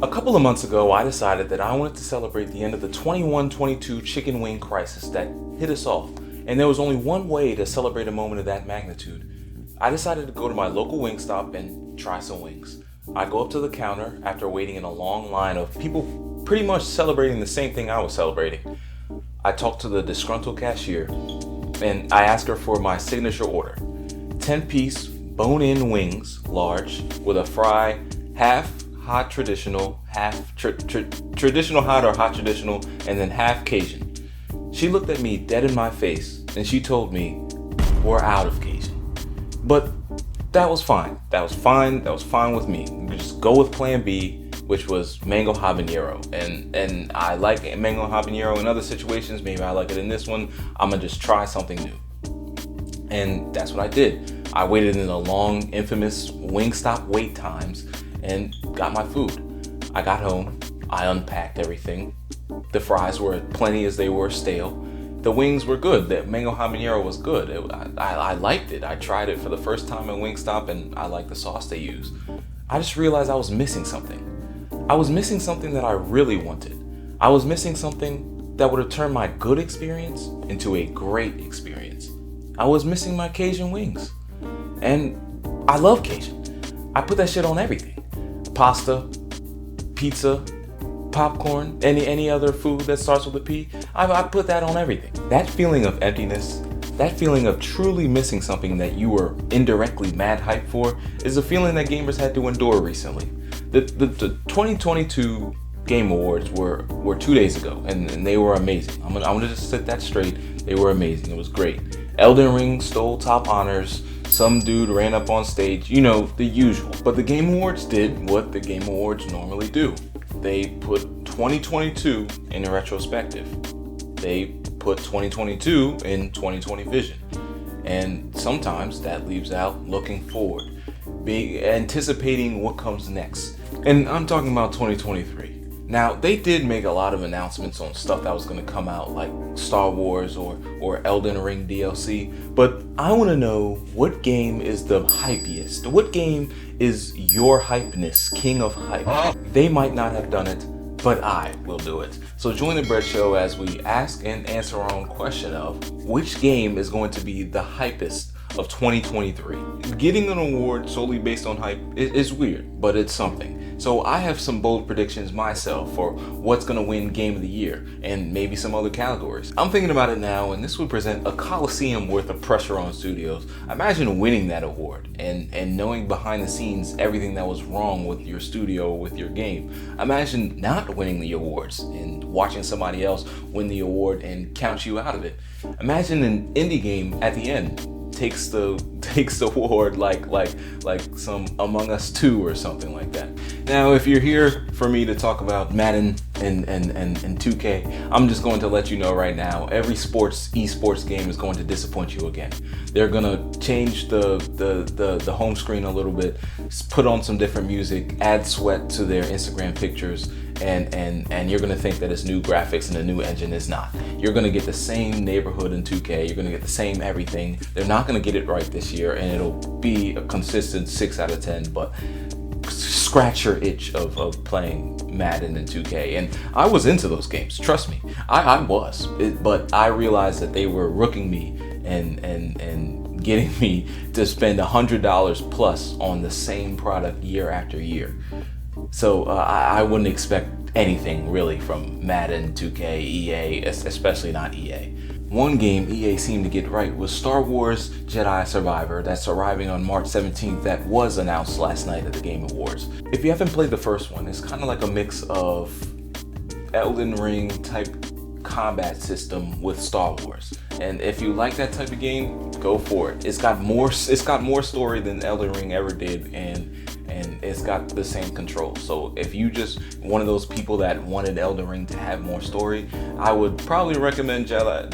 A couple of months ago, I decided that I wanted to celebrate the end of the 21-22 chicken wing crisis that hit us all, and there was only one way to celebrate a moment of that magnitude. I decided to go to my local wing stop and try some wings. I go up to the counter after waiting in a long line of people pretty much celebrating the same thing I was celebrating. I talk to the disgruntled cashier, and I ask her for my signature order. 10-piece bone-in wings, large, with a fry, half hot traditional, half traditional hot or hot traditional, and then half Cajun. She looked at me dead in my face and she told me, "We're out of Cajun." But that was fine. That was fine with me. We could just go with plan B, which was mango habanero. And I like mango habanero in other situations. Maybe I like it in this one. I'm gonna just try something new. And that's what I did. I waited in the long, infamous Wingstop wait times and got my food. I got home, I unpacked everything. The fries were plenty as they were stale. The wings were good. The mango habanero was good. I liked it. I tried it for the first time at Wingstop and I liked the sauce they used. I just realized I was missing something. I was missing something that I really wanted. I was missing something that would have turned my good experience into a great experience. I was missing my Cajun wings. And I love Cajun. I put that shit on everything. Pasta, pizza, popcorn, any other food that starts with a P, I put that on everything. That feeling of emptiness, that feeling of truly missing something that you were indirectly mad hyped for, is a feeling that gamers had to endure recently. The 2022 Game Awards were 2 days ago, and they were amazing. I'm gonna just set that straight. They were amazing. It was great. Elden Ring stole top honors. Some dude ran up on stage, you know, the usual. But the Game Awards did what the Game Awards normally do. They put 2022 in a retrospective. They put 2022 in 2020 vision. And sometimes that leaves out looking forward, anticipating what comes next. And I'm talking about 2023. Now, they did make a lot of announcements on stuff that was going to come out, like Star Wars or Elden Ring DLC, but I want to know, what game is the hypiest? What game is your Hypeness, king of hype? They might not have done it, but I will do it. So join the Bread Show as we ask and answer our own question of, which game is going to be the hypest of 2023? Getting an award solely based on hype is weird, but it's something. So I have some bold predictions myself for what's going to win Game of the Year and maybe some other categories. I'm thinking about it now, and this would present a coliseum worth of pressure on studios. Imagine winning that award and knowing behind the scenes everything that was wrong with your studio, with your game. Imagine not winning the awards and watching somebody else win the award and count you out of it. Imagine an indie game at the end takes the award like some Among Us 2 or something like that. Now, if you're here for me to talk about Madden and 2K, I'm just going to let you know right now, every esports game is going to disappoint you again. They're gonna change the home screen a little bit, put on some different music, add sweat to their Instagram pictures, and you're gonna think that it's new graphics and a new engine. Is not. You're gonna get the same neighborhood in 2K. You're gonna get the same everything. They're not gonna get it right this year, and it'll be a consistent 6 out of 10. But scratch your itch of playing Madden and 2K. And I was into those games. Trust me, I was. But I realized that they were rooking me and getting me to spend $100 plus on the same product year after year. So I wouldn't expect anything really from Madden, 2K, EA, especially not EA. One game EA seemed to get right was Star Wars Jedi Survivor, that's arriving on March 17th, that was announced last night at the Game Awards. If you haven't played the first one, it's kind of like a mix of Elden Ring type combat system with Star Wars. And if you like that type of game, go for it. It's got more story than Elden Ring ever did, and it's got the same control. So if you just one of those people that wanted Elden Ring to have more story, I would probably recommend Jedi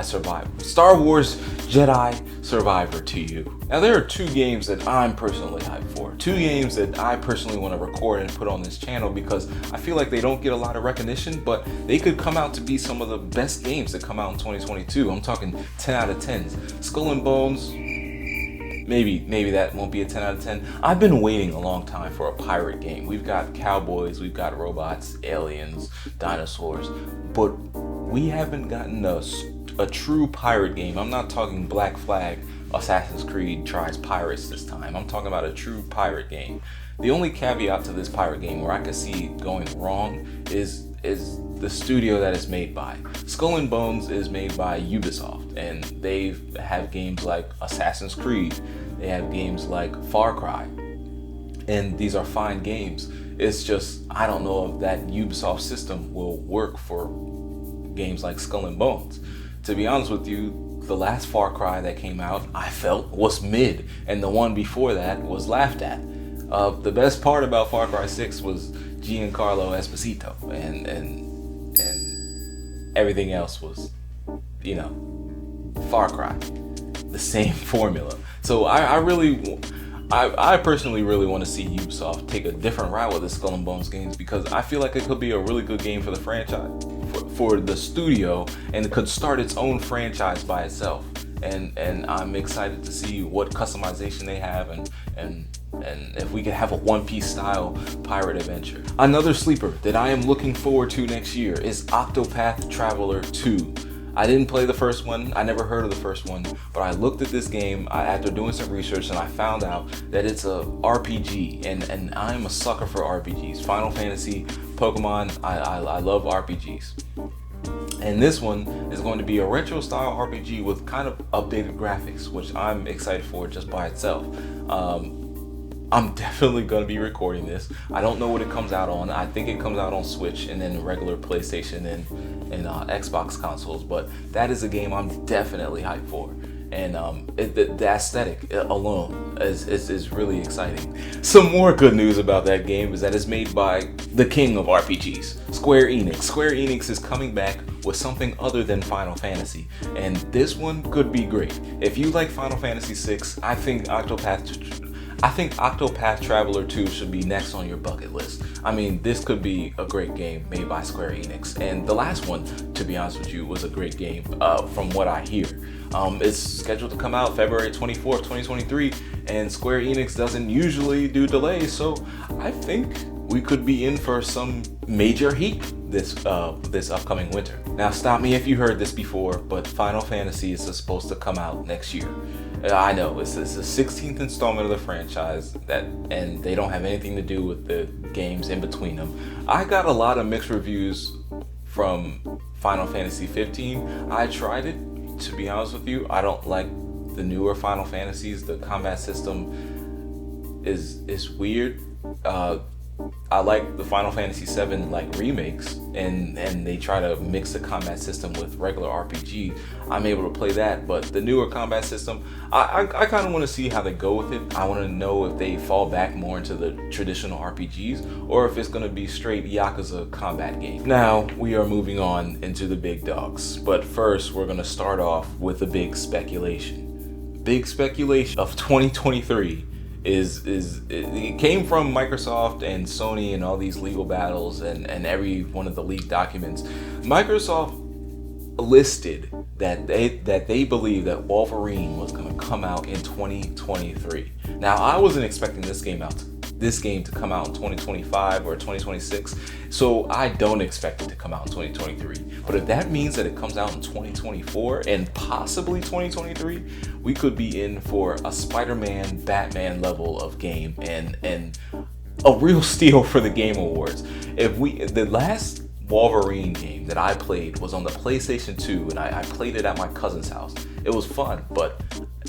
Survivor, Star Wars Jedi Survivor to you. Now, there are two games that I'm personally hyped for. Two games that I personally want to record and put on this channel because I feel like they don't get a lot of recognition, but they could come out to be some of the best games that come out in 2022. I'm talking 10 out of 10s. Skull and Bones, maybe that won't be a 10 out of 10. I've been waiting a long time for a pirate game. We've got cowboys, we've got robots, aliens, dinosaurs, but we haven't gotten a true pirate game. I'm not talking Black Flag, Assassin's Creed tries pirates this time. I'm talking about a true pirate game. The only caveat to this pirate game where I could see it going wrong is the studio that it's made by. Skull and Bones is made by Ubisoft, and they have games like Assassin's Creed. They have games like Far Cry, and these are fine games. It's just, I don't know if that Ubisoft system will work for games like Skull and Bones. To be honest with you, the last Far Cry that came out, I felt, was mid, and the one before that was laughed at. The best part about Far Cry 6 was Giancarlo Esposito, and everything else was, Far Cry, the same formula. So I personally really want to see Ubisoft take a different route with the Skull and Bones games, because I feel like it could be a really good game for the franchise, for the studio, and it could start its own franchise by itself. And I'm excited to see what customization they have, and if we could have a One Piece style pirate adventure. Another sleeper that I am looking forward to next year is Octopath Traveler 2. I didn't play the first one, I never heard of the first one, but I looked at this game after doing some research, and I found out that it's a RPG, and I'm a sucker for RPGs. Final Fantasy, Pokemon, I love RPGs. And this one is going to be a retro style RPG with kind of updated graphics, which I'm excited for just by itself. I'm definitely going to be recording this. I don't know what it comes out on. I think it comes out on Switch and then regular PlayStation and Xbox consoles, but that is a game I'm definitely hyped for. And the aesthetic alone is really exciting. Some more good news about that game is that it's made by the king of RPGs, Square Enix. Square Enix is coming back with something other than Final Fantasy, and this one could be great. If you like Final Fantasy VI, I think Octopath Traveler 2 should be next on your bucket list. I mean, this could be a great game made by Square Enix. And the last one, to be honest with you, was a great game from what I hear. It's scheduled to come out February 24th, 2023, and Square Enix doesn't usually do delays, so I think we could be in for some major heat this upcoming winter. Now, stop me if you heard this before, but Final Fantasy is supposed to come out next year. I know it's the 16th installment of the franchise, and they don't have anything to do with the games in between them. I got a lot of mixed reviews from Final Fantasy 15. I tried it. To be honest with you, I don't like the newer Final Fantasies. The combat system is weird. I like the Final Fantasy VII remakes, and they try to mix the combat system with regular RPG. I'm able to play that, but the newer combat system, I kind of want to see how they go with it. I want to know if they fall back more into the traditional RPGs, or if it's going to be straight Yakuza combat game. Now we are moving on into the big dogs, but first we're going to start off with a big speculation. Big speculation of 2023 it came from Microsoft and Sony and all these legal battles and every one of the leaked documents. Microsoft listed that they believe that Wolverine was going to come out in 2023. Now, I wasn't expecting this game to come out in 2025 or 2026, so I don't expect it to come out in 2023. But if that means that it comes out in 2024 and possibly 2023, we could be in for a Spider-Man, Batman level of game and a real steal for the Game Awards. The last Wolverine game that I played was on the PlayStation 2, and I played it at my cousin's house. It was fun, but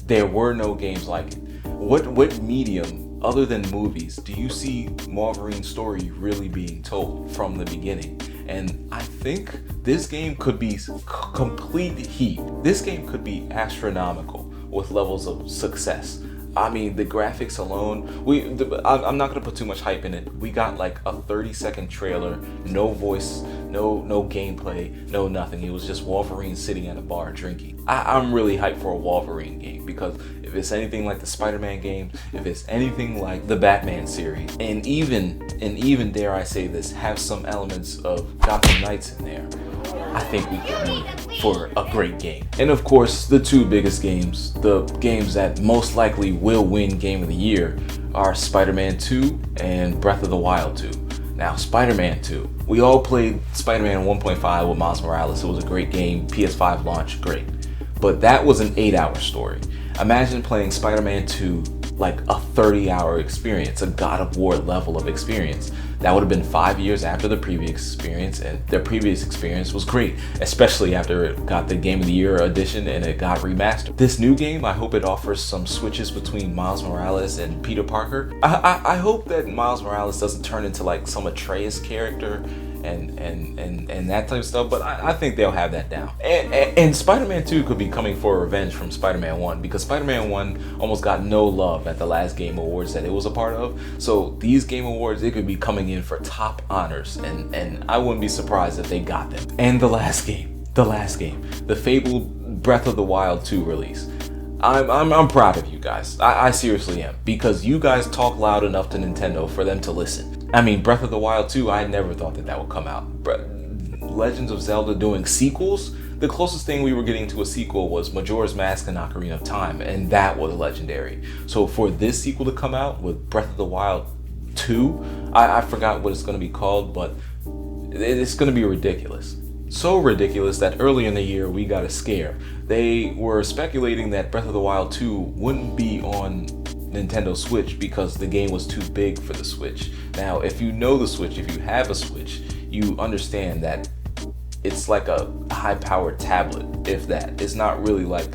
there were no games like it. What medium other than movies do you see Wolverine's story really being told from the beginning? And I think this game could be complete heat. This game could be astronomical with levels of success. I mean, the graphics alone, I'm not going to put too much hype in it. We got like a 30-second trailer, no voice no gameplay, no nothing. It was just Wolverine sitting at a bar drinking. I'm really hyped for a Wolverine game, because if it's anything like the Spider-Man game, if it's anything like the Batman series, and even dare I say this, have some elements of Gotham Knights in there, I think we could be for a great game. And of course, the two biggest games, the games that most likely will win Game of the Year, are Spider-Man 2 and Breath of the Wild 2. Now, Spider-Man 2. We all played Spider-Man 1.5 with Miles Morales. It was a great game. PS5 launch, great. But that was an 8-hour story. Imagine playing Spider-Man 2 like a 30-hour experience, a God of War level of experience. That would have been 5 years after the previous experience, and their previous experience was great, especially after it got the Game of the Year edition and it got remastered. This new game, I hope it offers some switches between Miles Morales and Peter Parker. I hope that Miles Morales doesn't turn into like some Atreus character and that type of stuff, but I think they'll have that down. And Spider-Man 2 could be coming for revenge from Spider-Man 1, because Spider-Man 1 almost got no love at the last Game Awards that it was a part of. So these Game Awards, it could be coming in for top honors, and I wouldn't be surprised if they got them. And the last game, the fabled Breath of the Wild 2 release. I'm proud of you guys. I seriously am, because you guys talk loud enough to Nintendo for them to listen. I mean, Breath of the Wild 2, I never thought that would come out. Legends of Zelda doing sequels? The closest thing we were getting to a sequel was Majora's Mask and Ocarina of Time, and that was legendary. So for this sequel to come out with Breath of the Wild 2, I forgot what it's going to be called, but it's going to be ridiculous. So ridiculous that early in the year we got a scare. They were speculating that Breath of the Wild 2 wouldn't be on Nintendo Switch because the game was too big for the Switch. Now, if you know the Switch, if you have a Switch, you understand that it's like a high-powered tablet, if that. It's not really like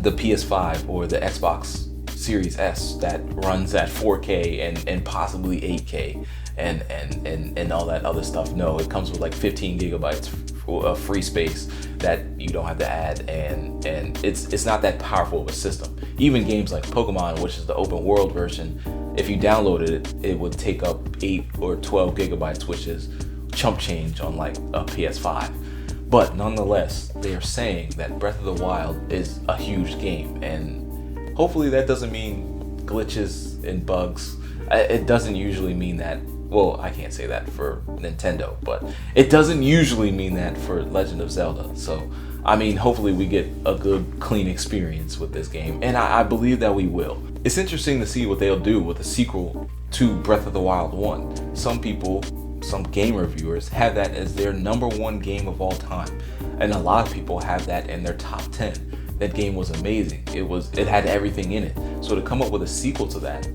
the PS5 or the Xbox Series S that runs at 4K and possibly 8K and all that other stuff. No, it comes with like 15 gigabytes of free space that you don't have to add, and it's not that powerful of a system. Even games like Pokemon, which is the open world version, if you downloaded it, it would take up 8 or 12 gigabytes, which is chump change on like a PS5. But nonetheless, they are saying that Breath of the Wild is a huge game, and hopefully that doesn't mean glitches and bugs. It doesn't usually mean that. Well, I can't say that for Nintendo, but it doesn't usually mean that for Legend of Zelda. So, I mean, hopefully we get a good, clean experience with this game, and I believe that we will. It's interesting to see what they'll do with a sequel to Breath of the Wild 1. Some people, some game reviewers, have that as their #1 game of all time, and a lot of people have that in their top 10. That game was amazing. It had everything in it. So to come up with a sequel to that,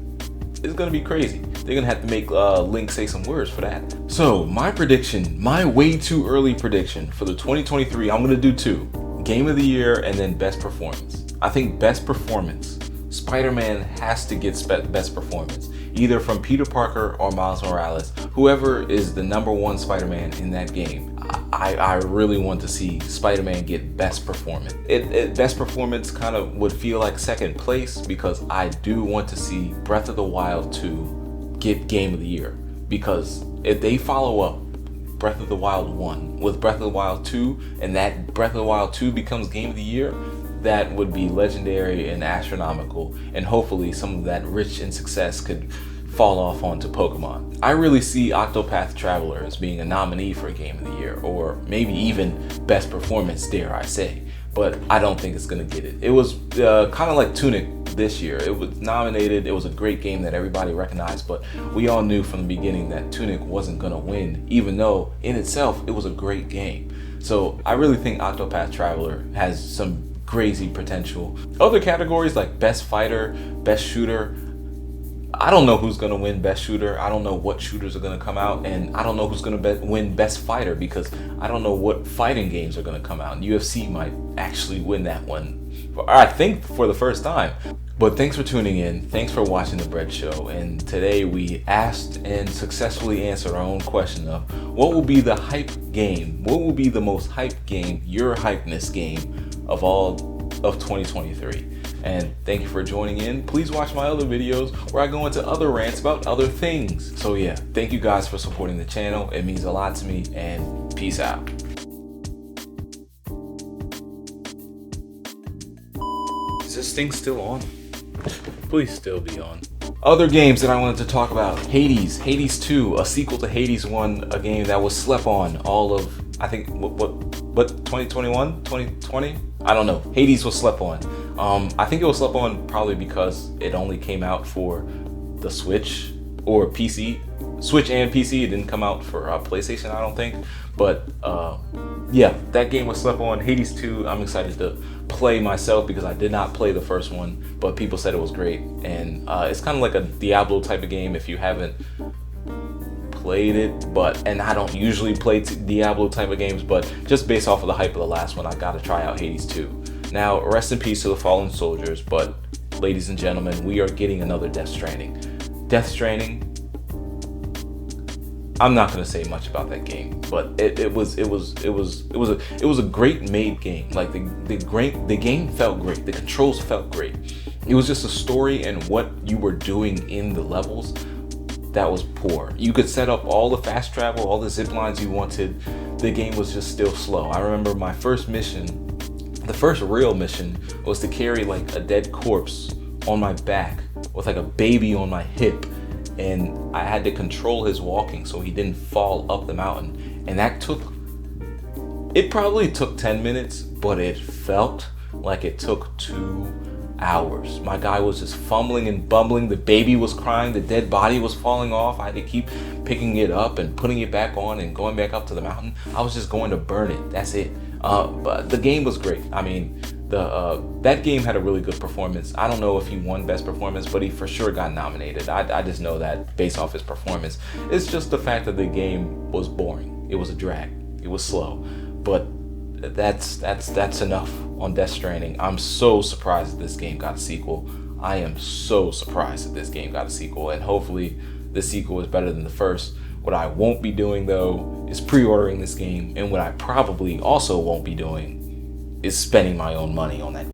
it's gonna be crazy. They're gonna have to make Link say some words for that. So my prediction, my way too early prediction for the 2023, I'm gonna do 2. Game of the Year and then Best Performance. I think Best Performance, Spider-Man has to get Best Performance, either from Peter Parker or Miles Morales. Whoever is the #1 Spider-Man in that game, I really want to see Spider-Man get Best Performance. Best Performance kind of would feel like second place, because I do want to see Breath of the Wild 2 get Game of the Year. Because if they follow up Breath of the Wild 1 with Breath of the Wild 2, and that Breath of the Wild 2 becomes Game of the Year, that would be legendary and astronomical, and hopefully some of that rich in success could fall off onto Pokemon. I really see Octopath Traveler as being a nominee for Game of the Year, or maybe even Best Performance, dare I say, but I don't think it's gonna get it. It was kind of like Tunic this year. It was nominated, it was a great game that everybody recognized, but we all knew from the beginning that Tunic wasn't gonna win, even though in itself it was a great game. So I really think Octopath Traveler has some crazy potential. Other categories like Best Fighter, Best Shooter, I don't know who's going to win Best Shooter. I don't know what shooters are going to come out, and I don't know who's going to win Best Fighter, because I don't know what fighting games are going to come out. And UFC might actually win that one, I think, for the first time. But thanks for tuning in. Thanks for watching The Bread Show. And today we asked and successfully answered our own question of what will be the hype game? What will be the most hype game, your Hypeness game of all of 2023? And thank you for joining in. Please watch my other videos where I go into other rants about other things. So yeah, thank you guys for supporting the channel. It means a lot to me, and peace out. Is this thing still on? Please still be on. Other games that I wanted to talk about. Hades 2, a sequel to Hades 1, a game that was slept on all of, I think, what 2021? 2020? I don't know. Hades was slept on. I think it was slept on probably because it only came out for the Switch or PC. Switch and PC. It didn't come out for PlayStation, I don't think. But yeah, that game was slept on. Hades 2, I'm excited to play myself because I did not play the first one, but people said it was great. And it's kind of like a Diablo type of game if you haven't played it, and I don't usually play Diablo type of games, but just based off of the hype of the last one, I gotta try out Hades 2. Now, rest in peace to the fallen soldiers, but ladies and gentlemen, we are getting another Death Stranding. Death Stranding, I'm not gonna say much about that game, but it was a great made game. Like the game felt great. The controls felt great. It was just a story and what you were doing in the levels that was poor. You could set up all the fast travel, all the zip lines you wanted. The game was just still slow. I remember my first mission, the first real mission, was to carry like a dead corpse on my back with like a baby on my hip. And I had to control his walking so he didn't fall up the mountain. And that it probably took 10 minutes, but it felt like it took 2 hours. My guy was just fumbling and bumbling. The baby was crying. The dead body was falling off. I had to keep picking it up and putting it back on and going back up to the mountain. I was just going to burn it. That's it. But the game was great. I mean, that game had a really good performance. I don't know if he won best performance, but he for sure got nominated. I just know that based off his performance. It's just the fact that the game was boring. It was a drag. It was slow. But that's enough on Death Stranding. I'm so surprised that this game got a sequel. I am so surprised that this game got a sequel, and hopefully the sequel is better than the first. What I won't be doing though is pre-ordering this game, and what I probably also won't be doing is spending my own money on that